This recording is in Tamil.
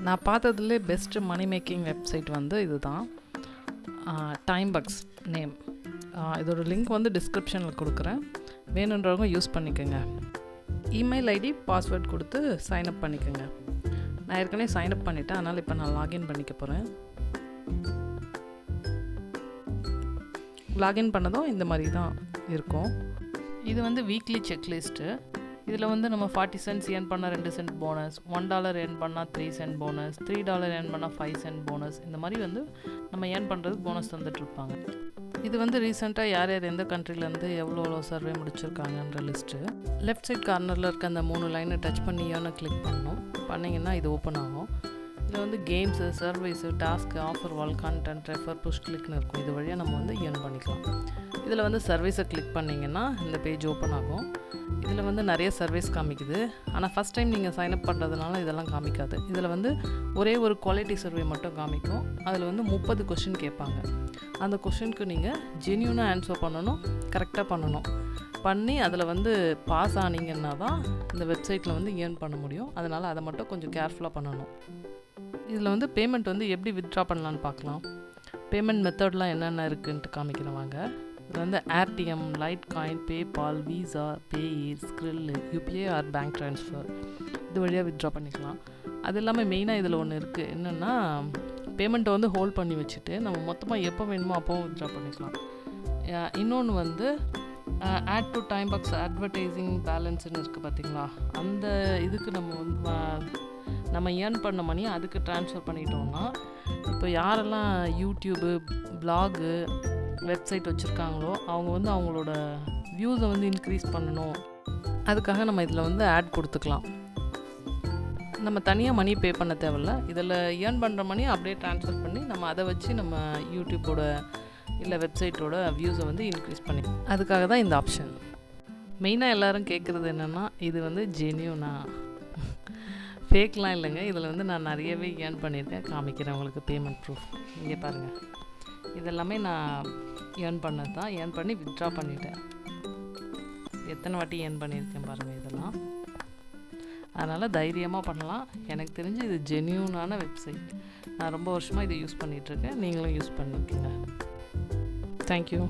நான் பார்த்ததுலே பெஸ்ட்டு மணி மேக்கிங் வெப்சைட் வந்து இது தான். டைம்பக்ஸ் நேம். இதோட லிங்க் வந்து டிஸ்கிரிப்ஷனில் கொடுக்குறேன், வேணுன்றவங்க யூஸ் பண்ணிக்கோங்க. இமெயில் ஐடி பாஸ்வேர்ட் கொடுத்து சைன்அப் பண்ணிக்கோங்க. நான் ஏற்கனவே சைன்அப் பண்ணிட்டேன், அதனால் இப்போ நான் லாகின் பண்ணிக்க போகிறேன். லாகின் பண்ணதும் இந்த மாதிரி தான் இருக்கும். இது வந்து வீக்லி செக்லிஸ்ட்டு. இதில் வந்து நம்ம 40 cents ஏர்ன் பண்ணால் 2 cent போனஸ், $1 ஏர்ன் பண்ணால் 3 cent போனஸ், $3 ஏர்ன் பண்ணால் 5 cent போனஸ், இந்த மாதிரி வந்து நம்ம ஏர்ன் பண்ணுறதுக்கு போனஸ் தந்துட்டுருப்பாங்க. இது வந்து ரீசெண்டாக யார் யார் எந்த கண்ட்ரிலேருந்து எவ்வளோ சர்வே முடிச்சிருக்காங்கன்ற லிஸ்ட்டு. லெஃப்ட் சைட் கார்னரில் இருக்க அந்த 3 லைனை டச் பண்ணி கிளிக் பண்ணணும். பண்ணிங்கன்னா இது ஓப்பன் ஆகும். இதில் வந்து games, service, task, offer wall, content, refer, push கிளிக்னு இருக்கும். இது வழியாக நம்ம வந்து ஏர்ன் பண்ணிக்கலாம். இதில் வந்து சர்வீஸை கிளிக் பண்ணிங்கன்னா இந்த பேஜ் ஓப்பன் ஆகும். இதில் வந்து நிறைய சர்வீஸ் காமிக்குது. ஆனால் ஃபஸ்ட் டைம் நீங்கள் சைன்அப் பண்ணுறதுனால இதெல்லாம் காமிக்காது. இதில் வந்து ஒரே ஒரு குவாலிட்டி சர்வே மட்டும் காமிக்கும். அதில் வந்து 30 கொஷின் கேட்பாங்க. அந்த கொஷினுக்கு நீங்கள் ஜென்யூனாக ஆன்சர் பண்ணணும், கரெக்டாக பண்ணி அதில் வந்து பாஸ் ஆனீங்கன்னா தான் இந்த வெப்சைட்டில் வந்து ஏர்ன் பண்ண முடியும். அதனால் அதை மட்டும் கொஞ்சம் கேர்ஃபுல்லாக பண்ணணும். இதில் வந்து பேமெண்ட் வந்து எப்படி வித்ட்ரா பண்ணலான்னு பார்க்கலாம். பேமெண்ட் மெத்தட்லாம் என்னென்ன இருக்குன்ட்டு காமிக்கிறவாங்க. இது வந்து Airtm, Litecoin, PayPal, Visa, பேஇ, Skrill, UPI or bank transfer, இது வழியாக வித்ட்ரா பண்ணிக்கலாம். அது இல்லாமல் மெயினாக இதில் ஒன்று இருக்குது. என்னென்னா பேமெண்ட்டை வந்து ஹோல்ட் பண்ணி வச்சுட்டு நம்ம மொத்தமாக எப்போ வேணுமோ அப்போவும் வித்ட்ரா பண்ணிக்கலாம். இன்னொன்று வந்து ஆட் டு டைம்பக்ஸ் அட்வர்டைஸிங் பேலன்ஸ்னு இருக்குது பார்த்தீங்களா, அந்த இதுக்கு நம்ம ஏர்ன் பண்ண மணி அதுக்கு ட்ரான்ஸ்ஃபர் பண்ணிட்டோம்னா, இப்போ யாரெல்லாம் யூடியூபு, பிளாகு, வெப்சைட் வச்சுருக்காங்களோ அவங்க வந்து அவங்களோட வியூஸை வந்து இன்க்ரீஸ் பண்ணணும். அதுக்காக நம்ம இதில் வந்து ஆட் கொடுத்துக்கலாம். நம்ம தனியாக மணி பே பண்ண தேவையில்ல. இதில் ஏர்ன் பண்ணுற மணி அப்படியே ட்ரான்ஸ்ஃபர் பண்ணி நம்ம அதை வச்சு நம்ம யூடியூப்போட இல்லை வெப்சைட்டோட வியூஸை வந்து இன்க்ரீஸ் பண்ணி, அதுக்காக தான் இந்த ஆப்ஷன். மெயினாக எல்லோரும் கேட்குறது என்னென்னா, இது வந்து ஜென்யூனா, ஃபேக்லாம் இல்லைங்க. இதில் வந்து நான் நிறையவே ஏர்ன் பண்ணியிருக்கேன், காமிக்கிறேன் உங்களுக்கு பேமெண்ட் ப்ரூஃப். இங்கே பாருங்கள், இதெல்லாமே நான் ஏர்ன் பண்ணது தான். ஏர்ன் பண்ணி வித்ட்ரா பண்ணிட்டேன். எத்தனை வாட்டி ஏர்ன் பண்ணியிருக்கேன் பாருங்கள் இதெல்லாம். அதனால் தைரியமாக பண்ணலாம். எனக்கு தெரிஞ்சு இது ஜென்யூனான வெப்சைட். நான் ரொம்ப வருஷமாக இதை யூஸ் பண்ணிகிட்ருக்கேன். நீங்களும் யூஸ் பண்ணிக்கோங்க. தேங்க்யூ.